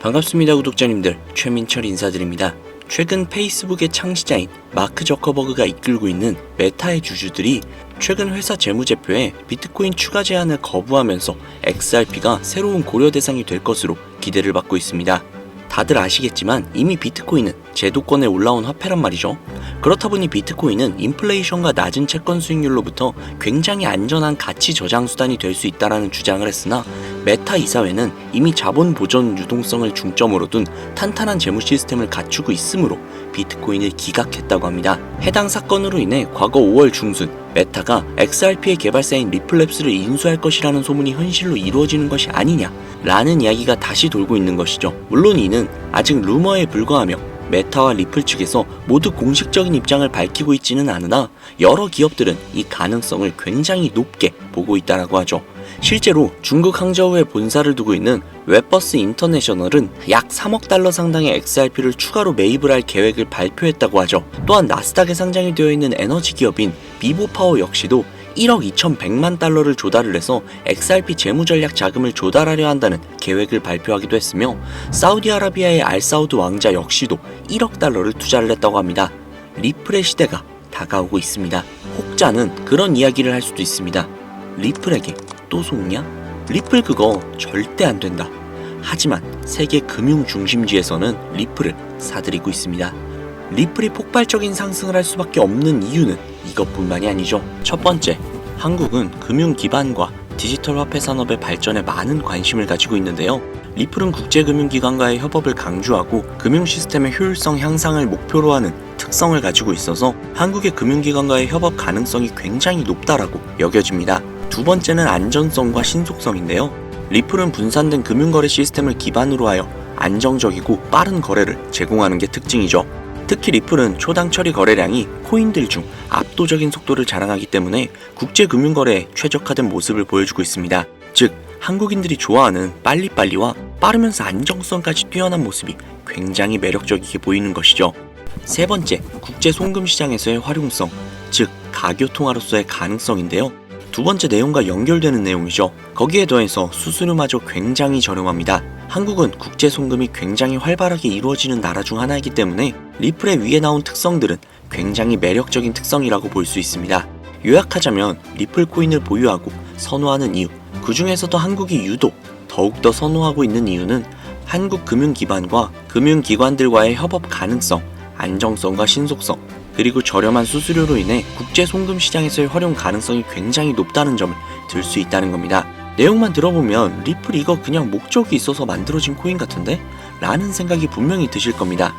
반갑습니다 구독자님들, 최민철 인사드립니다. 최근 페이스북의 창시자인 마크 저커버그가 이끌고 있는 메타의 주주들이 최근 회사 재무제표에 비트코인 추가 제한을 거부하면서 XRP가 새로운 고려 대상이 될 것으로 기대를 받고 있습니다. 다들 아시겠지만 이미 비트코인은 제도권에 올라온 화폐란 말이죠. 그렇다 보니 비트코인은 인플레이션과 낮은 채권 수익률로부터 굉장히 안전한 가치 저장 수단이 될 수 있다라는 주장을 했으나 메타 이사회는 이미 자본 보존 유동성을 중점으로 둔 탄탄한 재무 시스템을 갖추고 있으므로 비트코인을 기각했다고 합니다. 해당 사건으로 인해 과거 5월 중순 메타가 XRP의 개발사인 리플랩스를 인수할 것이라는 소문이 현실로 이루어지는 것이 아니냐라는 이야기가 다시 돌고 있는 것이죠. 물론 이는 아직 루머에 불과하며 메타와 리플 측에서 모두 공식적인 입장을 밝히고 있지는 않으나 여러 기업들은 이 가능성을 굉장히 높게 보고 있다라고 하죠. 실제로 중국 항저우에 본사를 두고 있는 웹버스 인터내셔널은 약 3억 달러 상당의 XRP를 추가로 매입을 할 계획을 발표했다고 하죠. 또한 나스닥에 상장이 되어 있는 에너지 기업인 비보파워 역시도 1억 2,100만 달러를 조달을 해서 XRP 재무전략 자금을 조달하려 한다는 계획을 발표하기도 했으며 사우디아라비아의 알사우드 왕자 역시도 1억 달러를 투자를 했다고 합니다. 리플의 시대가 다가오고 있습니다. 혹자는 그런 이야기를 할 수도 있습니다. 리플에게 또 속냐? 리플 그거 절대 안 된다. 하지만 세계 금융 중심지에서는 리플을 사들이고 있습니다. 리플이 폭발적인 상승을 할 수밖에 없는 이유는 이것뿐만이 아니죠. 첫 번째, 한국은 금융 기반과 디지털 화폐 산업의 발전에 많은 관심을 가지고 있는데요. 리플은 국제금융기관과의 협업을 강조하고 금융 시스템의 효율성 향상을 목표로 하는 특성을 가지고 있어서 한국의 금융기관과의 협업 가능성이 굉장히 높다라고 여겨집니다. 두 번째는 안전성과 신속성인데요. 리플은 분산된 금융거래 시스템을 기반으로 하여 안정적이고 빠른 거래를 제공하는 게 특징이죠. 특히 리플은 초당 처리 거래량이 코인들 중 압도적인 속도를 자랑하기 때문에 국제금융거래에 최적화된 모습을 보여주고 있습니다. 즉, 한국인들이 좋아하는 빨리빨리와 빠르면서 안정성까지 뛰어난 모습이 굉장히 매력적이게 보이는 것이죠. 세 번째, 국제 송금 시장에서의 활용성, 즉 가교통화로서의 가능성인데요. 두 번째 내용과 연결되는 내용이죠. 거기에 더해서 수수료마저 굉장히 저렴합니다. 한국은 국제 송금이 굉장히 활발하게 이루어지는 나라 중 하나이기 때문에 리플의 위에 나온 특성들은 굉장히 매력적인 특성이라고 볼 수 있습니다. 요약하자면 리플 코인을 보유하고 선호하는 이유, 그 중에서도 한국이 유독 더욱더 선호하고 있는 이유는 한국 금융기관과 금융기관들과의 협업 가능성, 안정성과 신속성, 그리고 저렴한 수수료로 인해 국제 송금 시장에서의 활용 가능성이 굉장히 높다는 점을 들 수 있다는 겁니다. 내용만 들어보면 리플 이거 그냥 목적이 있어서 만들어진 코인 같은데? 라는 생각이 분명히 드실 겁니다.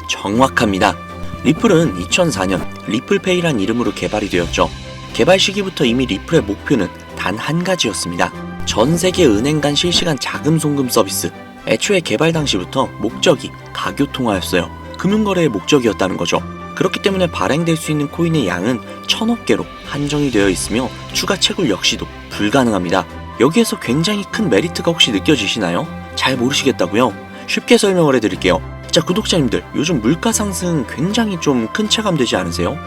정확합니다. 리플은 2004년 리플페이란 이름으로 개발이 되었죠. 개발 시기부터 이미 리플의 목표는 단 한 가지였습니다. 전 세계 은행 간 실시간 자금 송금 서비스. 애초에 개발 당시부터 목적이 가교통화였어요. 금융거래의 목적이었다는 거죠. 그렇기 때문에 발행될 수 있는 코인의 양은 1000억 개로 한정이 되어 있으며 추가 채굴 역시도 불가능합니다. 여기에서 굉장히 큰 메리트가 혹시 느껴지시나요? 잘 모르시겠다고요? 쉽게 설명을 해드릴게요. 자, 구독자님들, 요즘 물가 상승 굉장히 좀 큰 체감 되지 않으세요?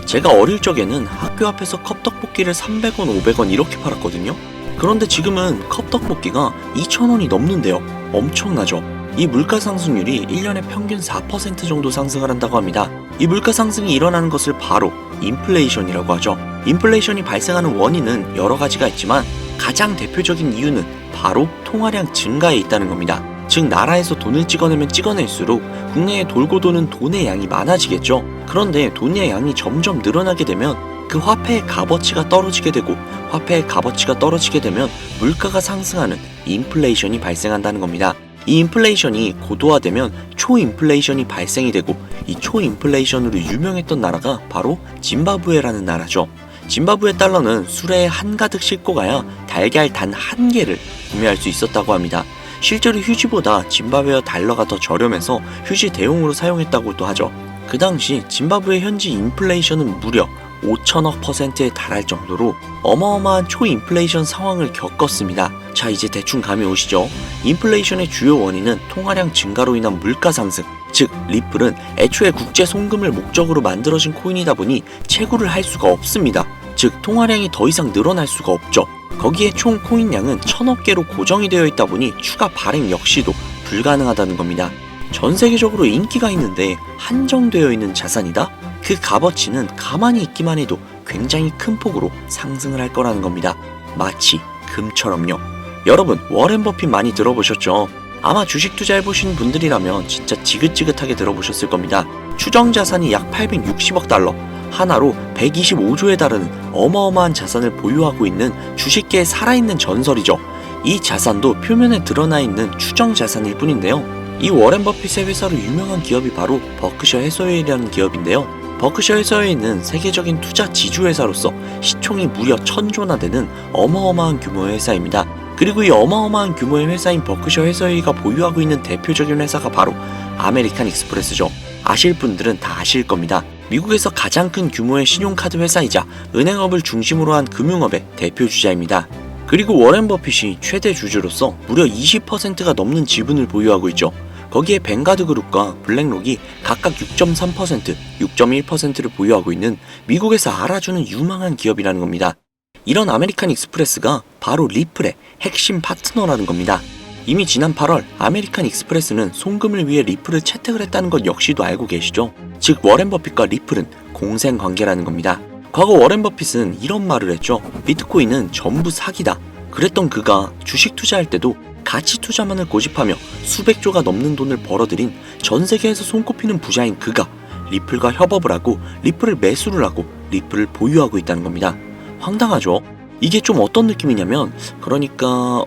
제가 어릴 적에는 학교 앞에서 컵떡볶이를 300원, 500원 이렇게 팔았거든요. 그런데 지금은 컵떡볶이가 2,000원이 넘는데요. 엄청나죠? 이 물가 상승률이 1년에 평균 4% 정도 상승을 한다고 합니다. 이 물가 상승이 일어나는 것을 바로 인플레이션이라고 하죠. 인플레이션이 발생하는 원인은 여러 가지가 있지만 가장 대표적인 이유는 바로 통화량 증가에 있다는 겁니다. 즉, 나라에서 돈을 찍어내면 찍어낼수록 국내에 돌고 도는 돈의 양이 많아지겠죠. 그런데 돈의 양이 점점 늘어나게 되면 그 화폐의 값어치가 떨어지게 되고 화폐의 값어치가 떨어지게 되면 물가가 상승하는 인플레이션이 발생한다는 겁니다. 이 인플레이션이 고도화되면 초인플레이션이 발생이 되고 이 초인플레이션으로 유명했던 나라가 바로 짐바브웨라는 나라죠. 짐바브웨 달러는 수레에 한가득 싣고 가야 달걀 단 한 개를 구매할 수 있었다고 합니다. 실제로 휴지보다 짐바브웨어 달러가 더 저렴해서 휴지 대용으로 사용했다고도 하죠. 그 당시 짐바브웨 현지 인플레이션은 무려 5천억 %에 달할 정도로 어마어마한 초인플레이션 상황을 겪었습니다. 자, 이제 대충 감이 오시죠? 인플레이션의 주요 원인은 통화량 증가로 인한 물가 상승, 즉 리플은 애초에 국제 송금을 목적으로 만들어진 코인이다 보니 채굴을 할 수가 없습니다. 즉 통화량이 더 이상 늘어날 수가 없죠. 거기에 총 코인량은 1000억 개로 고정이 되어 있다 보니 추가 발행 역시도 불가능하다는 겁니다. 전 세계적으로 인기가 있는데 한정되어 있는 자산이다? 그 값어치는 가만히 있기만 해도 굉장히 큰 폭으로 상승을 할 거라는 겁니다. 마치 금처럼요. 여러분, 워렌 버핏 많이 들어보셨죠? 아마 주식 투자해보신 분들이라면 진짜 지긋지긋하게 들어보셨을 겁니다. 추정 자산이 약 860억 달러, 하나로 125조에 달하는 어마어마한 자산을 보유하고 있는 주식계의 살아있는 전설이죠. 이 자산도 표면에 드러나 있는 추정 자산일 뿐인데요. 이 워렌 버핏의 회사로 유명한 기업이 바로 버크셔 해서웨이라는 기업인데요. 버크셔 해서웨이는 세계적인 투자 지주회사로서 시총이 무려 1000조나 되는 어마어마한 규모의 회사입니다. 그리고 이 어마어마한 규모의 회사인 버크셔 해서웨이가 보유하고 있는 대표적인 회사가 바로 아메리칸 익스프레스죠. 아실 분들은 다 아실 겁니다. 미국에서 가장 큰 규모의 신용카드 회사이자 은행업을 중심으로 한 금융업의 대표 주자입니다. 그리고 워렌 버핏이 최대 주주로서 무려 20%가 넘는 지분을 보유하고 있죠. 거기에 뱅가드 그룹과 블랙록이 각각 6.3%, 6.1%를 보유하고 있는 미국에서 알아주는 유망한 기업이라는 겁니다. 이런 아메리칸 익스프레스가 바로 리플의 핵심 파트너라는 겁니다. 이미 지난 8월 아메리칸 익스프레스는 송금을 위해 리플을 채택을 했다는 것 역시도 알고 계시죠? 즉 워렌 버핏과 리플은 공생 관계라는 겁니다. 과거 워렌 버핏은 이런 말을 했죠. 비트코인은 전부 사기다. 그랬던 그가 주식 투자할 때도 가치 투자만을 고집하며 수백조가 넘는 돈을 벌어들인 전 세계에서 손꼽히는 부자인 그가 리플과 협업을 하고 리플을 매수를 하고 리플을 보유하고 있다는 겁니다. 황당하죠? 이게 좀 어떤 느낌이냐면 그러니까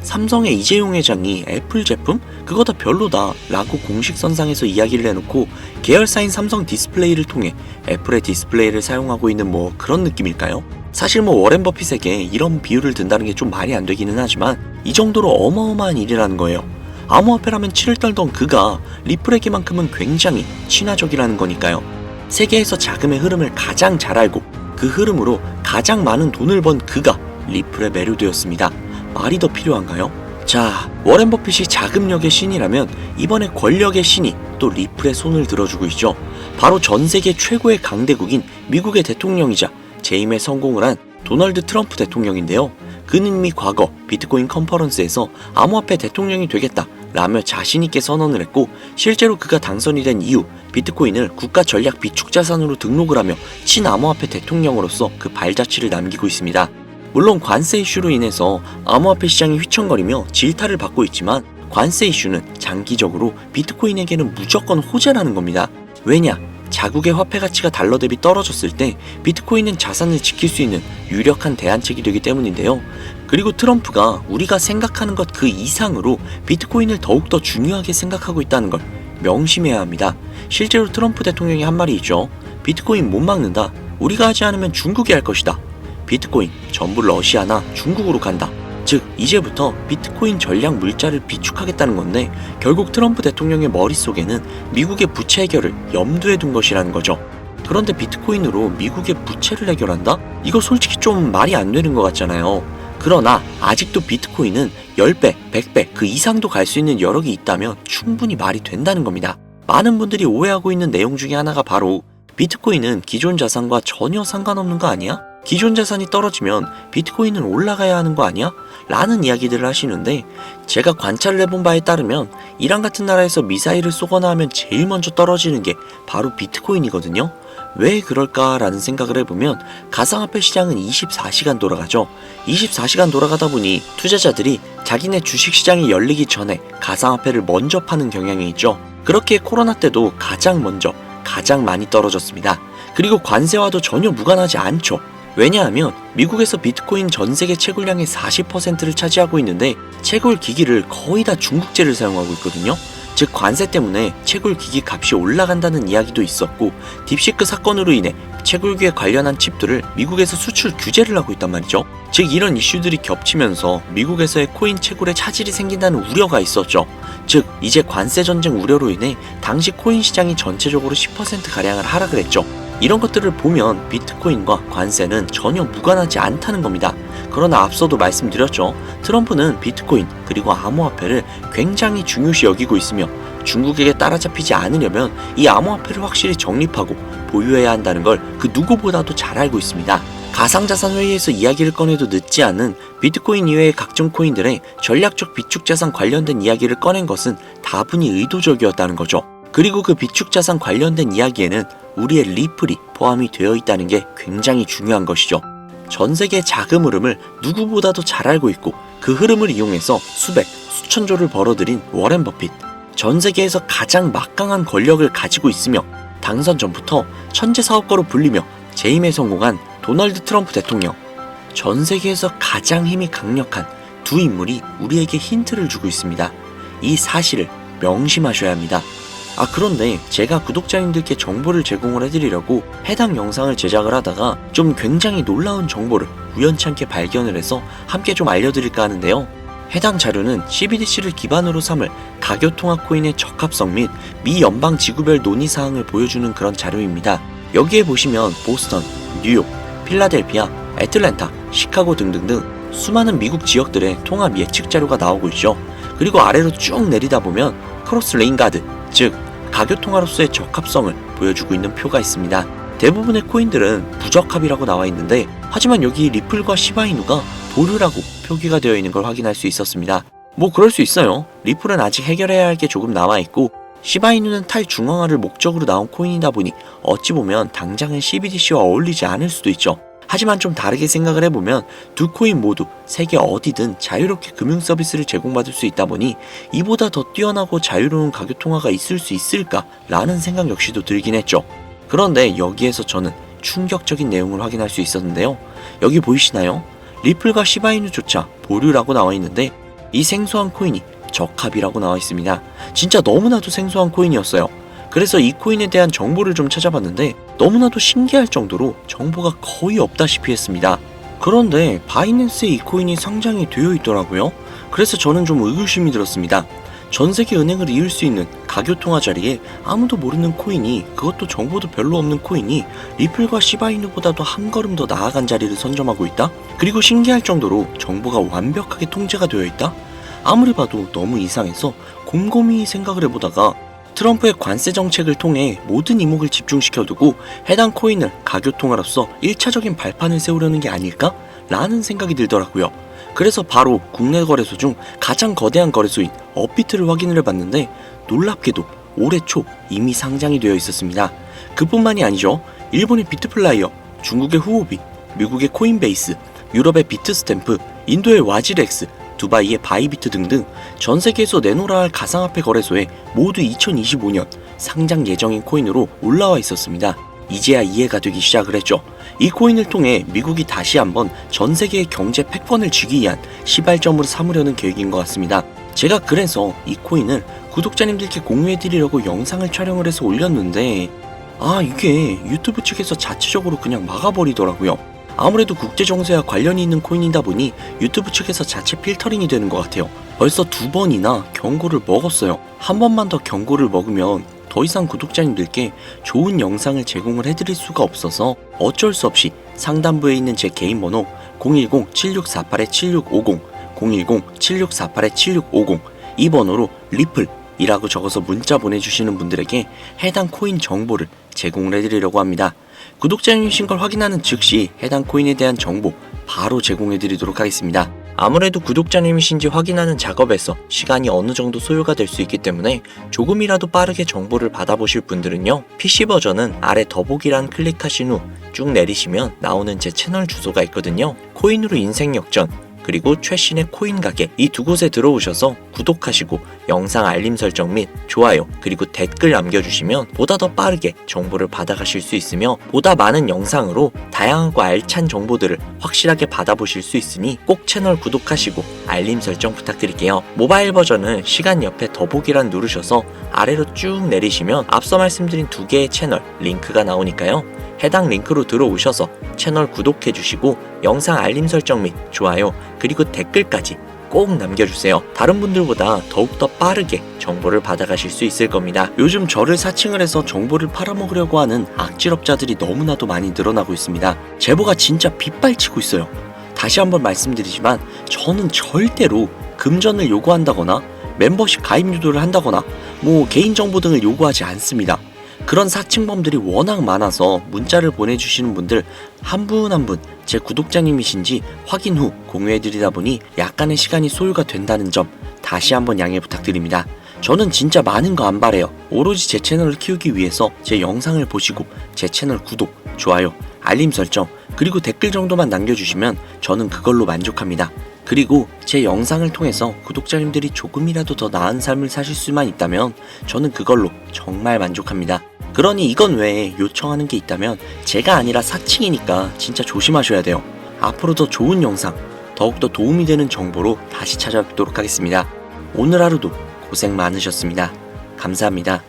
삼성의 이재용 회장이 애플 제품? 그거 다 별로다 라고 공식 선상에서 이야기를 해놓고 계열사인 삼성 디스플레이를 통해 애플의 디스플레이를 사용하고 있는 뭐 그런 느낌일까요? 사실 뭐 워렌 버핏에게 이런 비유를 든다는 게 좀 말이 안 되기는 하지만 이 정도로 어마어마한 일이라는 거예요. 암호화폐라면 치를 떨던 그가 리플에게만큼은 굉장히 친화적이라는 거니까요. 세계에서 자금의 흐름을 가장 잘 알고 그 흐름으로 가장 많은 돈을 번 그가 리플에 매료되었습니다. 말이 더 필요한가요? 자, 워렌 버핏이 자금력의 신이라면 이번에 권력의 신이 또 리플의 손을 들어주고 있죠. 바로 전 세계 최고의 강대국인 미국의 대통령이자 재임에 성공을 한 도널드 트럼프 대통령인데요. 그는 이미 과거 비트코인 컨퍼런스에서 암호화폐 대통령이 되겠다 라며 자신있게 선언을 했고 실제로 그가 당선이 된 이후 비트코인을 국가 전략 비축 자산으로 등록을 하며 친암호화폐 대통령으로서 그 발자취를 남기고 있습니다. 물론 관세 이슈로 인해서 암호화폐 시장이 휘청거리며 질타를 받고 있지만 관세 이슈는 장기적으로 비트코인에게는 무조건 호재라는 겁니다. 왜냐? 자국의 화폐 가치가 달러 대비 떨어졌을 때 비트코인은 자산을 지킬 수 있는 유력한 대안책이 되기 때문인데요. 그리고 트럼프가 우리가 생각하는 것 그 이상으로 비트코인을 더욱더 중요하게 생각하고 있다는 걸 명심해야 합니다. 실제로 트럼프 대통령이 한 말이 있죠. 비트코인 못 막는다. 우리가 하지 않으면 중국이 할 것이다. 비트코인 전부 러시아나 중국으로 간다. 즉 이제부터 비트코인 전략 물자를 비축하겠다는 건데 결국 트럼프 대통령의 머릿속에는 미국의 부채 해결을 염두에 둔 것이라는 거죠. 그런데 비트코인으로 미국의 부채를 해결한다? 이거 솔직히 좀 말이 안 되는 것 같잖아요. 그러나 아직도 비트코인은 10배, 100배 그 이상도 갈 수 있는 여력이 있다면 충분히 말이 된다는 겁니다. 많은 분들이 오해하고 있는 내용 중에 하나가 바로 비트코인은 기존 자산과 전혀 상관없는 거 아니야? 기존 자산이 떨어지면 비트코인은 올라가야 하는 거 아니야? 라는 이야기들을 하시는데 제가 관찰을 해본 바에 따르면 이란 같은 나라에서 미사일을 쏘거나 하면 제일 먼저 떨어지는 게 바로 비트코인이거든요. 왜 그럴까라는 생각을 해보면 가상화폐 시장은 24시간 돌아가죠. 24시간 돌아가다 보니 투자자들이 자기네 주식시장이 열리기 전에 가상화폐를 먼저 파는 경향이 있죠. 그렇게 코로나 때도 가장 먼저 가장 많이 떨어졌습니다. 그리고 관세와도 전혀 무관하지 않죠. 왜냐하면 미국에서 비트코인 전 세계 채굴량의 40%를 차지하고 있는데 채굴 기기를 거의 다 중국제를 사용하고 있거든요. 즉 관세 때문에 채굴 기기 값이 올라간다는 이야기도 있었고 딥시크 사건으로 인해 채굴기에 관련한 칩들을 미국에서 수출 규제를 하고 있단 말이죠. 즉 이런 이슈들이 겹치면서 미국에서의 코인 채굴에 차질이 생긴다는 우려가 있었죠. 즉 이제 관세 전쟁 우려로 인해 당시 코인 시장이 전체적으로 10%가량을 하락을 했죠. 이런 것들을 보면 비트코인과 관세는 전혀 무관하지 않다는 겁니다. 그러나 앞서도 말씀드렸죠. 트럼프는 비트코인 그리고 암호화폐를 굉장히 중요시 여기고 있으며 중국에게 따라잡히지 않으려면 이 암호화폐를 확실히 정립하고 보유해야 한다는 걸 그 누구보다도 잘 알고 있습니다. 가상자산 회의에서 이야기를 꺼내도 늦지 않은 비트코인 이외의 각종 코인들의 전략적 비축자산 관련된 이야기를 꺼낸 것은 다분히 의도적이었다는 거죠. 그리고 그 비축자산 관련된 이야기에는 우리의 리플이 포함이 되어 있다는 게 굉장히 중요한 것이죠. 전 세계의 자금 흐름을 누구보다도 잘 알고 있고 그 흐름을 이용해서 수백, 수천조를 벌어들인 워렌 버핏. 전 세계에서 가장 막강한 권력을 가지고 있으며 당선 전부터 천재 사업가로 불리며 재임에 성공한 도널드 트럼프 대통령. 전 세계에서 가장 힘이 강력한 두 인물이 우리에게 힌트를 주고 있습니다. 이 사실을 명심하셔야 합니다. 그런데 제가 구독자님들께 정보를 제공을 해드리려고 해당 영상을 제작을 하다가 좀 굉장히 놀라운 정보를 우연찮게 발견을 해서 함께 좀 알려드릴까 하는데요. 해당 자료는 CBDC를 기반으로 삼을 가교통화 코인의 적합성 및 미 연방 지구별 논의사항을 보여주는 그런 자료입니다. 여기에 보시면 보스턴, 뉴욕, 필라델피아, 애틀랜타, 시카고 등등등 수많은 미국 지역들의 통합 예측 자료가 나오고 있죠. 그리고 아래로 쭉 내리다 보면 크로스 레인가드, 즉 가교통화로서의 적합성을 보여주고 있는 표가 있습니다. 대부분의 코인들은 부적합이라고 나와 있는데 하지만 여기 리플과 시바이누가 보류라고 표기가 되어 있는 걸 확인할 수 있었습니다. 뭐 그럴 수 있어요. 리플은 아직 해결해야 할 게 조금 남아있고 시바이누는 탈중앙화를 목적으로 나온 코인이다 보니 어찌 보면 당장은 CBDC와 어울리지 않을 수도 있죠. 하지만 좀 다르게 생각을 해보면 두 코인 모두 세계 어디든 자유롭게 금융 서비스를 제공받을 수 있다 보니 이보다 더 뛰어나고 자유로운 가교통화가 있을 수 있을까 라는 생각 역시도 들긴 했죠. 그런데 여기에서 저는 충격적인 내용을 확인할 수 있었는데요. 여기 보이시나요? 리플과 시바이누조차 보류라고 나와 있는데 이 생소한 코인이 적합이라고 나와 있습니다. 진짜 너무나도 생소한 코인이었어요. 그래서 이 코인에 대한 정보를 좀 찾아봤는데 너무나도 신기할 정도로 정보가 거의 없다시피 했습니다. 그런데 바이낸스에 이 코인이 상장이 되어 있더라고요. 그래서 저는 좀 의구심이 들었습니다. 전 세계 은행을 이을 수 있는 가교통화 자리에 아무도 모르는 코인이, 그것도 정보도 별로 없는 코인이 리플과 시바이누보다도 한 걸음 더 나아간 자리를 선점하고 있다? 그리고 신기할 정도로 정보가 완벽하게 통제가 되어 있다? 아무리 봐도 너무 이상해서 곰곰이 생각을 해보다가 트럼프의 관세 정책을 통해 모든 이목을 집중시켜두고 해당 코인을 가교통화로서 1차적인 발판을 세우려는 게 아닐까? 라는 생각이 들더라고요. 그래서 바로 국내 거래소 중 가장 거대한 거래소인 업비트를 확인을 해봤는데 놀랍게도 올해 초 이미 상장이 되어 있었습니다. 그뿐만이 아니죠. 일본의 비트플라이어, 중국의 후오비, 미국의 코인베이스, 유럽의 비트스탬프, 인도의 와지렉스, 두바이의 바이비트 등등 전 세계에서 내놓으라 할 가상화폐 거래소에 모두 2025년 상장 예정인 코인으로 올라와 있었습니다. 이제야 이해가 되기 시작을 했죠. 이 코인을 통해 미국이 다시 한번 전 세계의 경제 패권을 쥐기 위한 시발점으로 삼으려는 계획인 것 같습니다. 제가 그래서 이 코인을 구독자님들께 공유해드리려고 영상을 촬영을 해서 올렸는데 이게 유튜브 측에서 자체적으로 그냥 막아버리더라고요. 아무래도 국제정세와 관련이 있는 코인이다 보니 유튜브 측에서 자체 필터링이 되는 것 같아요. 벌써 2번이나 경고를 먹었어요. 한 번만 더 경고를 먹으면 더 이상 구독자님들께 좋은 영상을 제공을 해드릴 수가 없어서 어쩔 수 없이 상단부에 있는 제 개인 번호 010-7648-7650 010-7648-7650 이 번호로 리플이라고 적어서 문자 보내주시는 분들에게 해당 코인 정보를 제공을 해드리려고 합니다. 구독자님이신 걸 확인하는 즉시 해당 코인에 대한 정보 바로 제공해드리도록 하겠습니다. 아무래도 구독자님이신지 확인하는 작업에서 시간이 어느 정도 소요가 될 수 있기 때문에 조금이라도 빠르게 정보를 받아보실 분들은요, PC 버전은 아래 더보기란 클릭하신 후 쭉 내리시면 나오는 제 채널 주소가 있거든요. 코인으로 인생 역전, 그리고 최신의 코인 가게, 이 두 곳에 들어오셔서 구독하시고 영상 알림 설정 및 좋아요 그리고 댓글 남겨주시면 보다 더 빠르게 정보를 받아가실 수 있으며 보다 많은 영상으로 다양하고 알찬 정보들을 확실하게 받아보실 수 있으니 꼭 채널 구독하시고 알림 설정 부탁드릴게요. 모바일 버전은 시간 옆에 더보기란 누르셔서 아래로 쭉 내리시면 앞서 말씀드린 두 개의 채널 링크가 나오니까요. 해당 링크로 들어오셔서 채널 구독해주시고 영상 알림 설정 및 좋아요 그리고 댓글까지 꼭 남겨주세요. 다른 분들보다 더욱더 빠르게 정보를 받아가실 수 있을 겁니다. 요즘 저를 사칭을 해서 정보를 팔아먹으려고 하는 악질업자들이 너무나도 많이 늘어나고 있습니다. 제보가 진짜 빗발치고 있어요. 다시 한번 말씀드리지만 저는 절대로 금전을 요구한다거나 멤버십 가입 유도를 한다거나 개인정보 등을 요구하지 않습니다. 그런 사칭범들이 워낙 많아서 문자를 보내주시는 분들 한 분 한 분 제 구독자님이신지 확인 후 공유해드리다 보니 약간의 시간이 소요가 된다는 점 다시 한번 양해 부탁드립니다. 저는 진짜 많은 거 안 바래요. 오로지 제 채널을 키우기 위해서 제 영상을 보시고 제 채널 구독, 좋아요, 알림 설정, 그리고 댓글 정도만 남겨주시면 저는 그걸로 만족합니다. 그리고 제 영상을 통해서 구독자님들이 조금이라도 더 나은 삶을 사실 수만 있다면 저는 그걸로 정말 만족합니다. 그러니 이건 외에 요청하는 게 있다면 제가 아니라 사칭이니까 진짜 조심하셔야 돼요. 앞으로 더 좋은 영상, 더욱더 도움이 되는 정보로 다시 찾아뵙도록 하겠습니다. 오늘 하루도 고생 많으셨습니다. 감사합니다.